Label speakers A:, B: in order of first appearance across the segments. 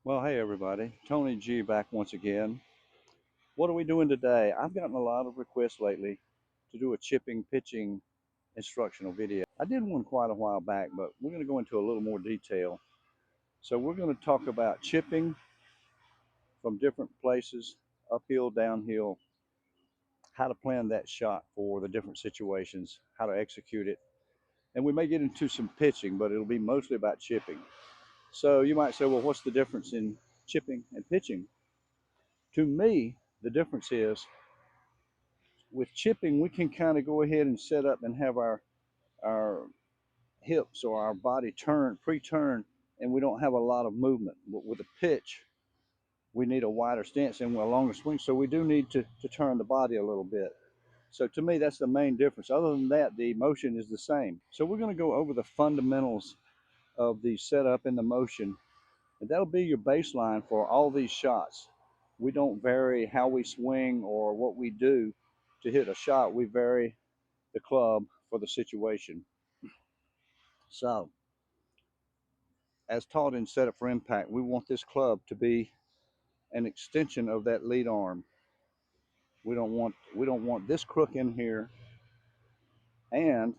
A: Well, hey everybody, Tony G back once again. What are we doing today? I've gotten a lot of requests lately to do a chipping pitching instructional video. I did one quite a while back, but we're going to go into a little more detail. So we're going to talk about chipping from different places, uphill, downhill, how to plan that shot for the different situations, how to execute it. And we may get into some pitching, but it'll be mostly about chipping. So you might say, well, what's the difference in chipping and pitching? To me, the difference is with chipping, we can kind of go ahead and set up and have our hips or our body turn pre-turn, and we don't have a lot of movement. But with a pitch, we need a wider stance and a longer swing, so we do need to turn the body a little bit. So to me, that's the main difference. Other than that, the motion is the same. So we're going to go over the fundamentals of the setup and the motion, and that'll be your baseline for all these shots. We don't vary how we swing or what we do to hit a shot. We vary the club for the situation. So, as taught in Setup for Impact, we want this club to be an extension of that lead arm. We don't want this crook in here, and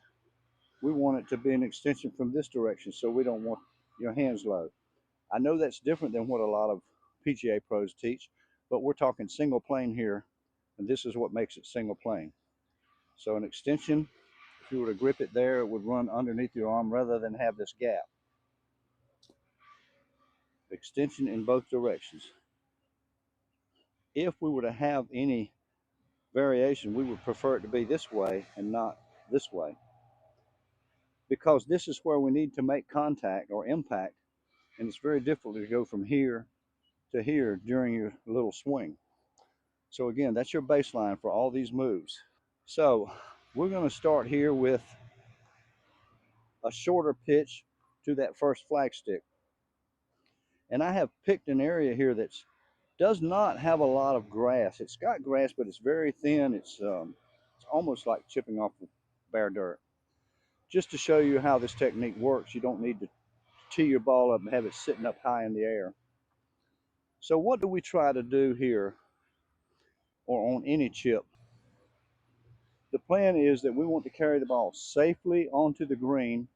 A: we want it to be an extension from this direction. So we don't want your hands low. I know that's different than what a lot of PGA pros teach, but we're talking single plane here, and this is what makes it single plane. So an extension, if you were to grip it there, it would run underneath your arm rather than have this gap. Extension in both directions. If we were to have any variation, we would prefer it to be this way and not this way, because this is where we need to make contact or impact, and it's very difficult to go from here to here during your little swing. So again, that's your baseline for all these moves. So we're going to start here with a shorter pitch to that first flagstick. And I have picked an area here that does not have a lot of grass. It's got grass, but it's very thin. It's almost like chipping off the bare dirt. Just to show you how this technique works, you don't need to tee your ball up and have it sitting up high in the air. So what do we try to do here or on any chip? The plan is that we want to carry the ball safely onto the green,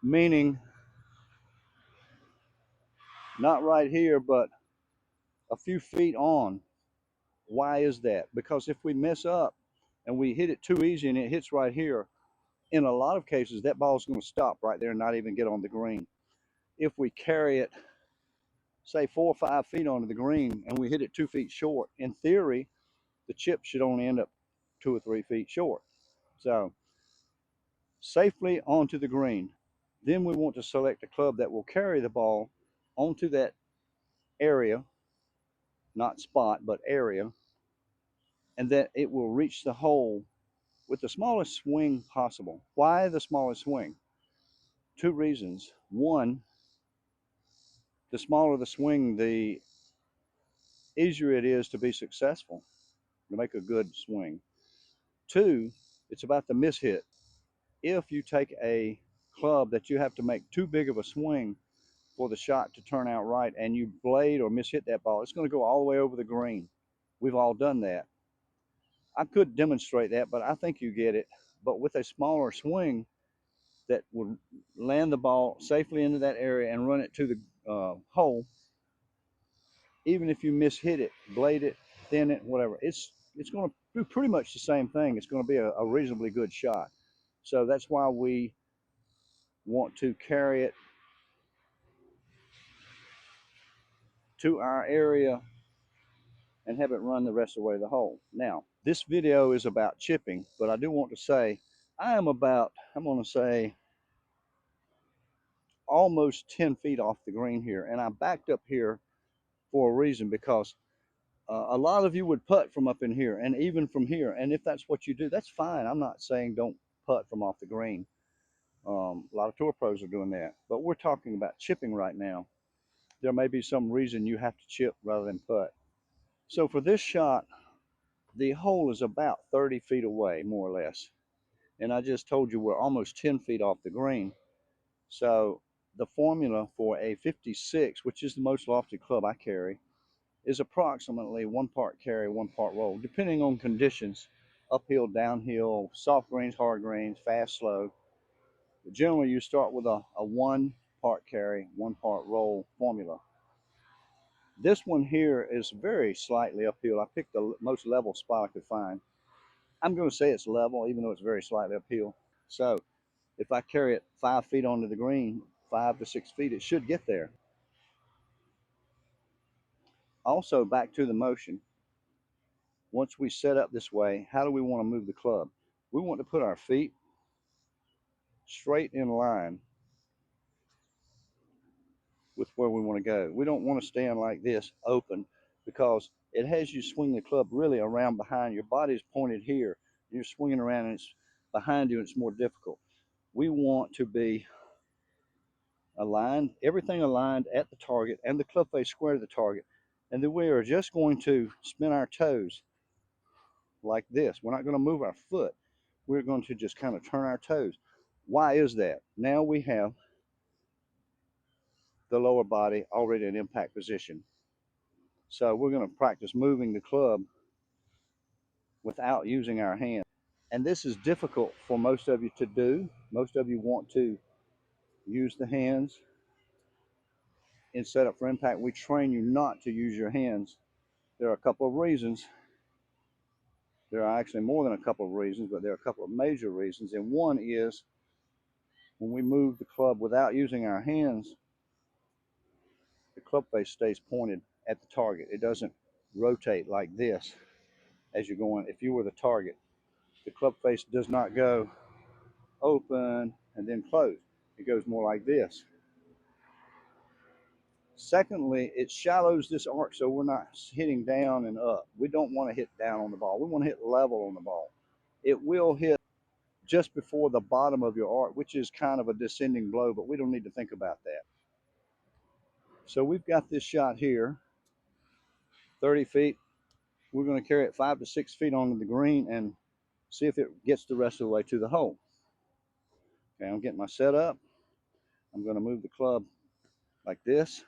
A: meaning not right here, but a few feet on. Why is that? Because if we mess up and we hit it too easy and it hits right here, in a lot of cases, that ball is going to stop right there and not even get on the green. If we carry it, say 4 or 5 feet onto the green and we hit it 2 feet short, in theory, the chip should only end up 2 or 3 feet short. So safely onto the green. Then we want to select a club that will carry the ball onto that area, not spot, but area, and that it will reach the hole with the smallest swing possible. Why the smallest swing? Two reasons. One, the smaller the swing, the easier it is to be successful, to make a good swing. Two, it's about the miss hit. If you take a club that you have to make too big of a swing for the shot to turn out right and you blade or miss hit that ball, it's going to go all the way over the green. We've all done that. I could demonstrate that, but I think you get it. But with a smaller swing that would land the ball safely into that area and run it to the hole, even if you miss hit it, blade it, thin it, whatever, it's going to do pretty much the same thing. It's going to be a reasonably good shot. So that's why we want to carry it to our area and have it run the rest of the way to the hole. Now, this video is about chipping, but I do want to say I'm going to say almost 10 feet off the green here. And I backed up here for a reason, because a lot of you would putt from up in here and even from here. And if that's what you do, that's fine. I'm not saying don't putt from off the green. A lot of tour pros are doing that, but we're talking about chipping right now. There may be some reason you have to chip rather than putt. So for this shot, the hole is about 30 feet away, more or less. And I just told you we're almost 10 feet off the green. So the formula for a 56, which is the most lofted club I carry, is approximately 1 part carry, 1 part roll, depending on conditions, uphill, downhill, soft greens, hard greens, fast, slow. But generally, you start with a 1 part carry, 1 part roll formula. This one here is very slightly uphill. I picked the most level spot I could find. I'm going to say it's level, even though it's very slightly uphill. So if I carry it 5 feet onto the green, 5 to 6 feet, it should get there. Also, back to the motion. Once we set up this way, how do we want to move the club? We want to put our feet straight in line with where we want to go. We don't want to stand like this open, because it has you swing the club really around behind. Your body's pointed here. You're swinging around and it's behind you and it's more difficult. We want to be aligned, everything aligned at the target and the club face square to the target. And then we are just going to spin our toes like this. We're not going to move our foot. We're going to just kind of turn our toes. Why is that? Now we have the lower body already in impact position. So we're going to practice moving the club without using our hands. And this is difficult for most of you to do. Most of you want to use the hands in setup for impact. We train you not to use your hands. There are a couple of reasons. There are actually more than a couple of reasons, but there are a couple of major reasons. And one is when we move the club without using our hands, the club face stays pointed at the target. It doesn't rotate like this as you're going. If you were the target, the club face does not go open and then close. It goes more like this. Secondly, it shallows this arc so we're not hitting down and up. We don't want to hit down on the ball. We want to hit level on the ball. It will hit just before the bottom of your arc, which is kind of a descending blow, but we don't need to think about that. So we've got this shot here, 30 feet. We're going to carry it 5 to 6 feet onto the green and see if it gets the rest of the way to the hole. Okay, I'm getting my setup. I'm going to move the club like this.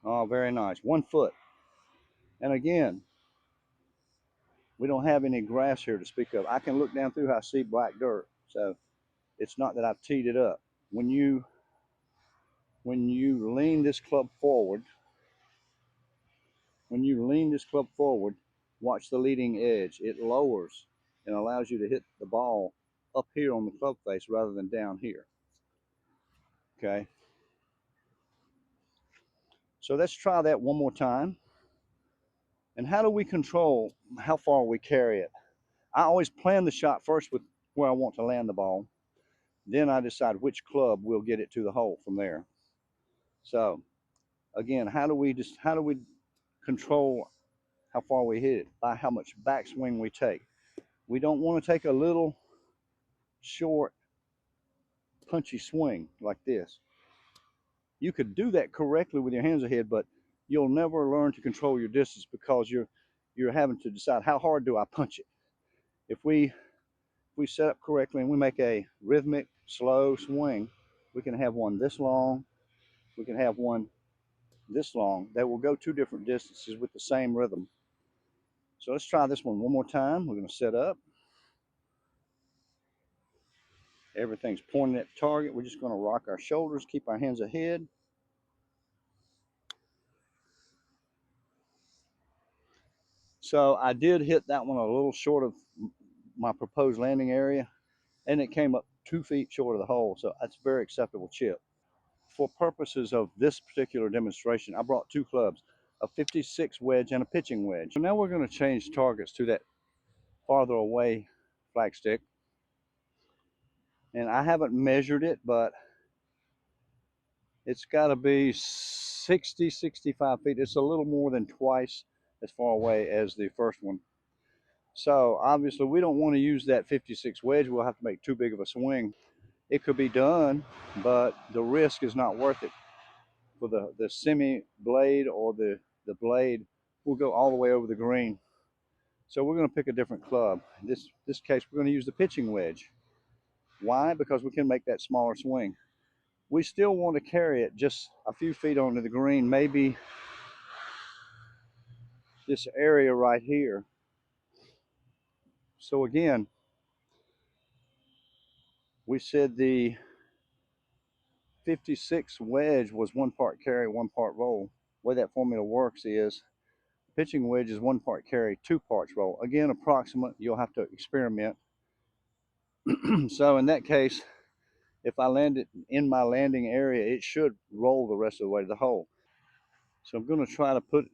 A: Oh, very nice. 1 foot. And again, we don't have any grass here to speak of. I can look down through, I see black dirt. So it's not that I've teed it up. When you lean this club forward, watch the leading edge. It lowers and allows you to hit the ball up here on the club face rather than down here. Okay. So let's try that one more time. And how do we control how far we carry it? I always plan the shot first with where I want to land the ball. Then I decide which club will get it to the hole from there. So again, how do we control how far we hit it? By how much backswing we take. We don't want to take a little short punchy swing like this. You could do that correctly with your hands ahead, but you'll never learn to control your distance because you're having to decide how hard do I punch it. If we set up correctly and we make a rhythmic slow swing, we can have one this long, we can have one this long. They will go 2 different distances with the same rhythm. So let's try this one more time. We're going to set up. Everything's pointing at the target. We're just going to rock our shoulders, keep our hands ahead. So I did hit that one a little short of my proposed landing area, and it came up 2 feet short of the hole. So that's a very acceptable chip. For purposes of this particular demonstration, I brought 2 clubs, a 56 wedge and a pitching wedge. So now we're going to change targets to that farther away flagstick. And I haven't measured it, but it's got to be 60, 65 feet. It's a little more than twice as far away as the first one. So obviously we don't want to use that 56 wedge. We'll have to make too big of a swing. It could be done, but the risk is not worth it. For the semi blade or the blade will go all the way over the green. So we're going to pick a different club. In this case, we're going to use the pitching wedge. Why? Because we can make that smaller swing. We still want to carry it just a few feet onto the green, maybe this area right here. So again, we said the 56 wedge was 1 part carry, 1 part roll. The way that formula works is pitching wedge is 1 part carry, 2 parts roll. Again, approximate, you'll have to experiment. So in that case, if I land it in my landing area, it should roll the rest of the way to the hole. So I'm going to try to put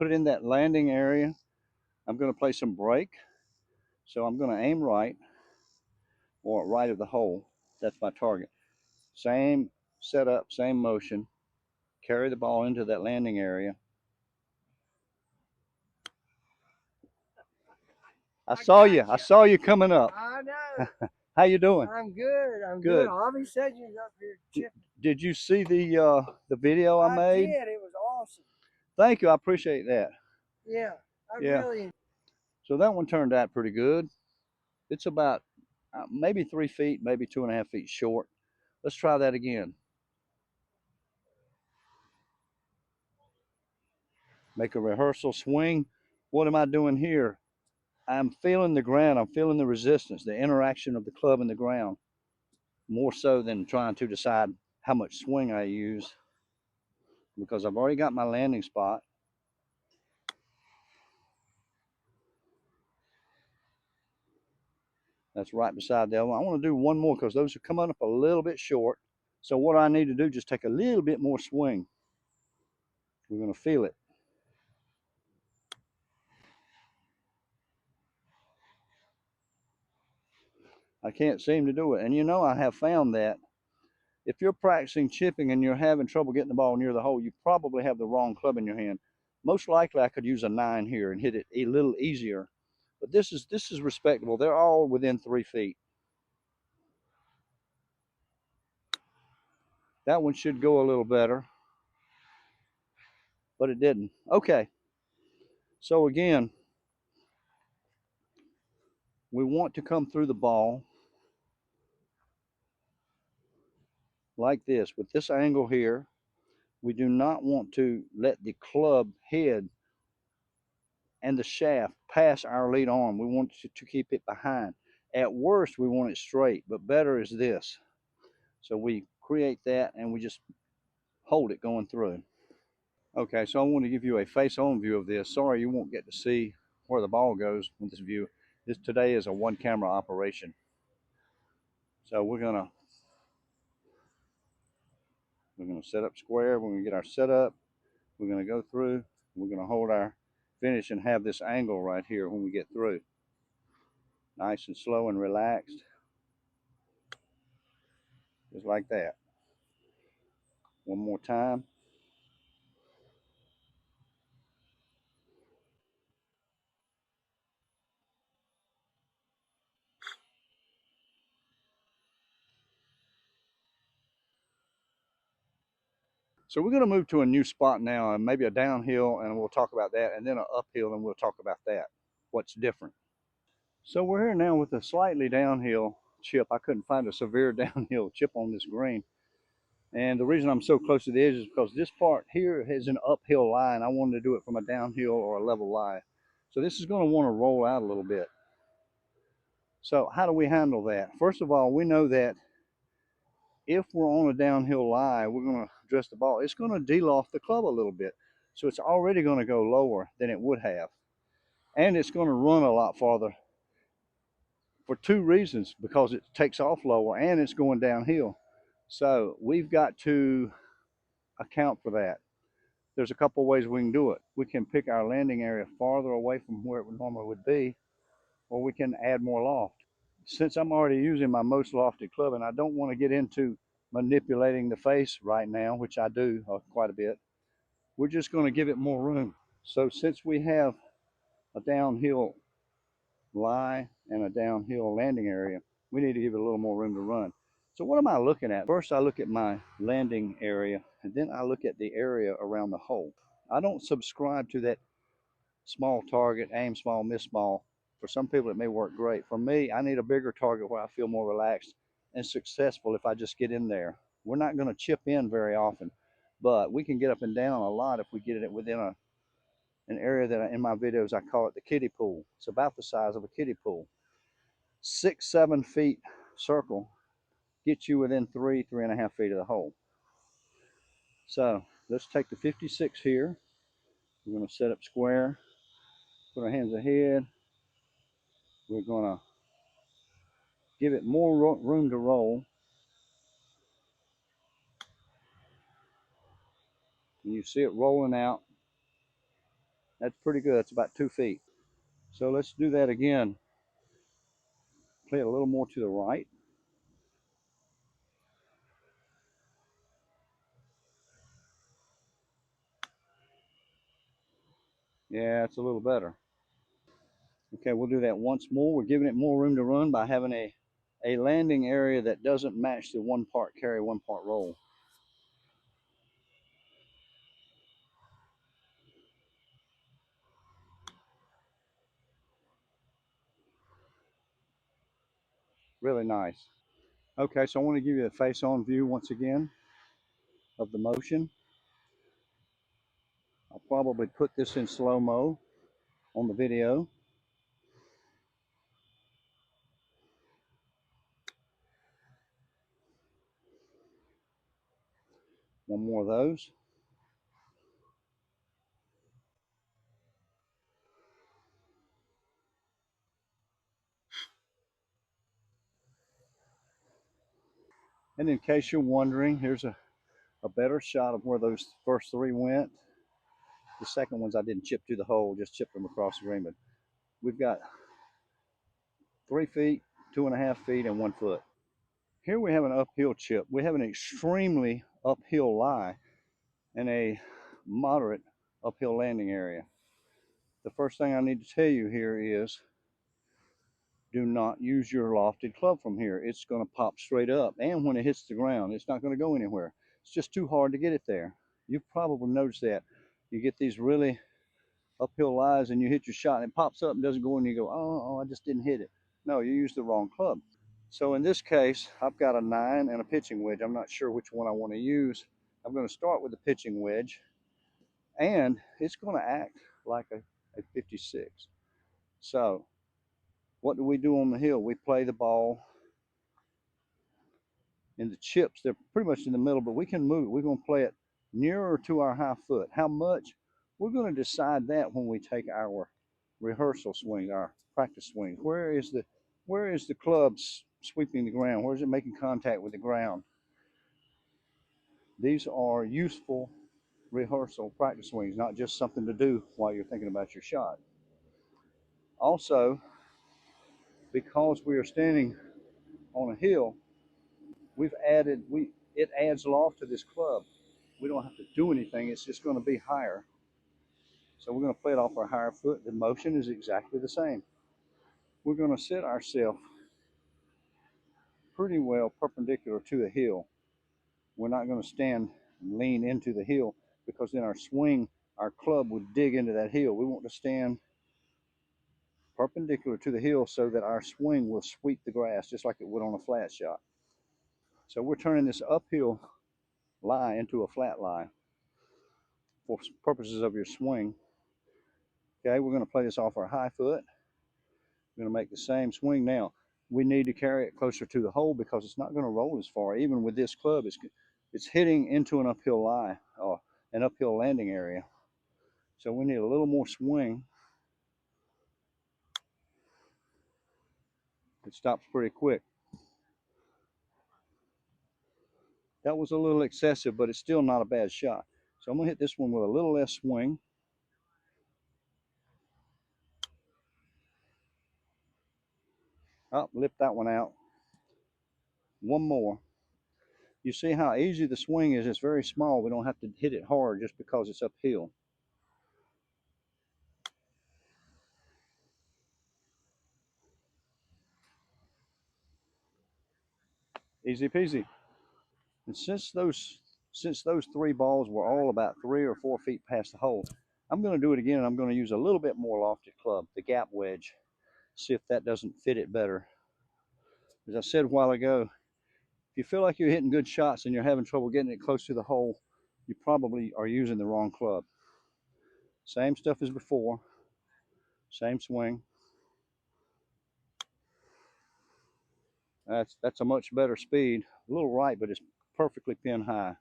A: it in that landing area. I'm going to play some break. So I'm going to aim right, or right of the hole. That's my target. Same setup, same motion. Carry the ball into that landing area. I saw you. I saw you coming up.
B: I know.
A: How you doing?
B: I'm good. I'm
A: Good.
B: good. Avi said you was up here chipping.
A: Did you see the video I made?
B: I did. It was awesome.
A: Thank you. I appreciate that.
B: Yeah.
A: Yeah.
B: Really.
A: So that one turned out pretty good. It's about maybe 3 feet, maybe 2.5 feet short. Let's try that again. Make a rehearsal swing. What am I doing here? I'm feeling the ground. I'm feeling the resistance, the interaction of the club and the ground, more so than trying to decide how much swing I use, because I've already got my landing spot. That's right beside the other one. I want to do one more because those are coming up a little bit short. So what I need to do, just take a little bit more swing. We're going to feel it. I can't seem to do it. And you know, I have found that if you're practicing chipping and you're having trouble getting the ball near the hole, you probably have the wrong club in your hand. Most likely I could use a 9 here and hit it a little easier. But this is respectable. They're all within 3 feet. That one should go a little better, but it didn't. Okay. So again, we want to come through the ball like this, with this angle here. We do not want to let the club head and the shaft pass our lead arm. We want to keep it behind. At worst, we want it straight, but better is this. So we create that and we just hold it going through. Okay, so I want to give you a face-on view of this. Sorry you won't get to see where the ball goes with this view. This today is a one-camera operation. So we're gonna set up square. We're gonna get our setup. We're gonna go through. We're gonna hold our finish and have this angle right here when we get through. Nice and slow and relaxed. Just like that. One more time. So we're going to move to a new spot now, and maybe a downhill, and we'll talk about that, and then an uphill, and we'll talk about that, what's different. So we're here now with a slightly downhill chip. I couldn't find a severe downhill chip on this green. And the reason I'm so close to the edge is because this part here has an uphill lie, and I wanted to do it from a downhill or a level lie. So this is going to want to roll out a little bit. So how do we handle that? First of all, we know that if we're on a downhill lie, we're going to address the ball. It's going to deal off the club a little bit. So it's already going to go lower than it would have. And it's going to run a lot farther for 2 reasons, because it takes off lower and it's going downhill. So we've got to account for that. There's a couple ways we can do it. We can pick our landing area farther away from where it normally would be, or we can add more loft. Since I'm already using my most lofted club and I don't want to get into manipulating the face right now, which I do quite a bit, we're just going to give it more room. So since we have a downhill lie and a downhill landing area, we need to give it a little more room to run. So what am I looking at? First, I look at my landing area, and then I look at the area around the hole. I don't subscribe to that small target, aim small, miss small. For some people, it may work great. For me, I need a bigger target where I feel more relaxed and successful if I just get in there. We're not going to chip in very often, but we can get up and down a lot if we get it within an area that in my videos I call it the kiddie pool. It's about the size of a kiddie pool. 6, 7 feet circle gets you within 3.5 feet of the hole. So let's take the 56 here. We're going to set up square, put our hands ahead. We're going to give it more room to roll. And you see it rolling out. That's pretty good. It's about 2 feet. So let's do that again. Play it a little more to the right. Yeah, it's a little better. Okay, we'll do that once more. We're giving it more room to run by having a landing area that doesn't match the 1 part carry, 1 part roll. Really nice. Okay, so I want to give you a face-on view once again of the motion. I'll probably put this in slow-mo on the video. One more of those. And in case you're wondering, here's a better shot of where those first 3 went. The second ones I didn't chip to the hole, just chipped them across the ring. But we've got 3 feet, 2.5 feet, and 1 foot. Here we have an uphill chip. We have an extremely uphill lie and a moderate uphill landing area. The first thing I need to tell you here is do not use your lofted club from here. It's going to pop straight up, and when it hits the ground, it's not going to go anywhere. It's just too hard to get it there. You've probably noticed that. You get these really uphill lies and you hit your shot and it pops up and doesn't go, and you go, oh, I just didn't hit it. No, you used the wrong club. So in this case, I've got a 9 and a pitching wedge. I'm not sure which one I want to use. I'm going to start with the pitching wedge, and it's going to act like a 56. So what do we do on the hill? We play the ball in the chips. They're pretty much in the middle, but we can move it. We're going to play it nearer to our high foot. How much? We're going to decide that when we take our rehearsal swing, our practice swing. Where is the club sweeping the ground? Where is it making contact with the ground? These are useful rehearsal practice swings, not just something to do while you're thinking about your shot. Also, because we are standing on a hill, it adds loft to this club. We don't have to do anything. It's just going to be higher. So we're going to play it off our higher foot. The motion is exactly the same. We're going to sit ourselves pretty well perpendicular to the hill. We're not going to stand and lean into the hill, because then our swing, our club would dig into that hill. We want to stand perpendicular to the hill so that our swing will sweep the grass just like it would on a flat shot. So we're turning this uphill lie into a flat lie for purposes of your swing. Okay, we're going to play this off our high foot. We're going to make the same swing now. We need to carry it closer to the hole because it's not going to roll as far. Even with this club, it's hitting into an uphill lie or an uphill landing area. So we need a little more swing. It stops pretty quick. That was a little excessive, but it's still not a bad shot. So I'm going to hit this one with a little less swing. Oh, lift that one out. One more. You see how easy the swing is? It's very small. We don't have to hit it hard just because it's uphill. Easy peasy. And since those 3 balls were all about 3 or 4 feet past the hole, I'm going to do it again, and I'm going to use a little bit more lofted club, the gap wedge, see if that doesn't fit it better. As I said a while ago, if you feel like you're hitting good shots and you're having trouble getting it close to the hole, you probably are using the wrong club. Same stuff as before, same swing. That's a much better speed. A little right, but it's perfectly pin high.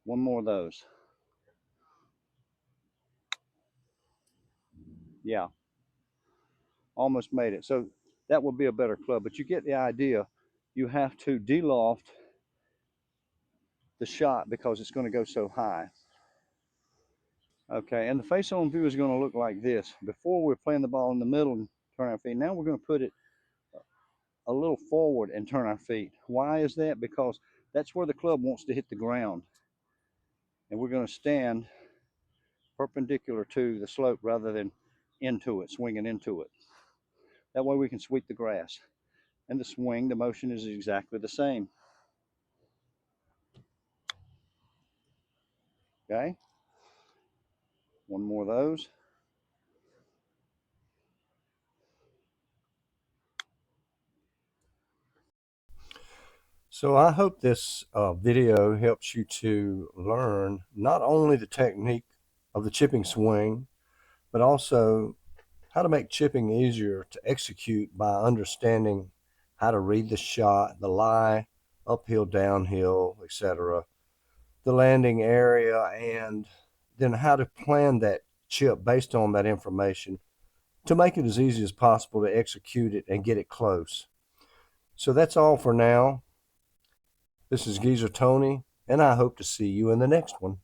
A: One more of those. Yeah, almost made it. So that would be a better club, but you get the idea. You have to de-loft the shot because it's going to go so high. Okay, and the face-on view is going to look like this. Before we're playing the ball in the middle and turn our feet. Now we're going to put it a little forward and turn our feet. Why is that? Because that's where the club wants to hit the ground. And we're going to stand perpendicular to the slope rather than into it, swinging into it. That way we can sweep the grass. And the swing, the motion is exactly the same. Okay? One more of those. So I hope this video helps you to learn not only the technique of the chipping swing, but also how to make chipping easier to execute by understanding how to read the shot, the lie, uphill, downhill, etc., the landing area, and then how to plan that chip based on that information to make it as easy as possible to execute it and get it close. So that's all for now. This is Geezer Tony, and I hope to see you in the next one.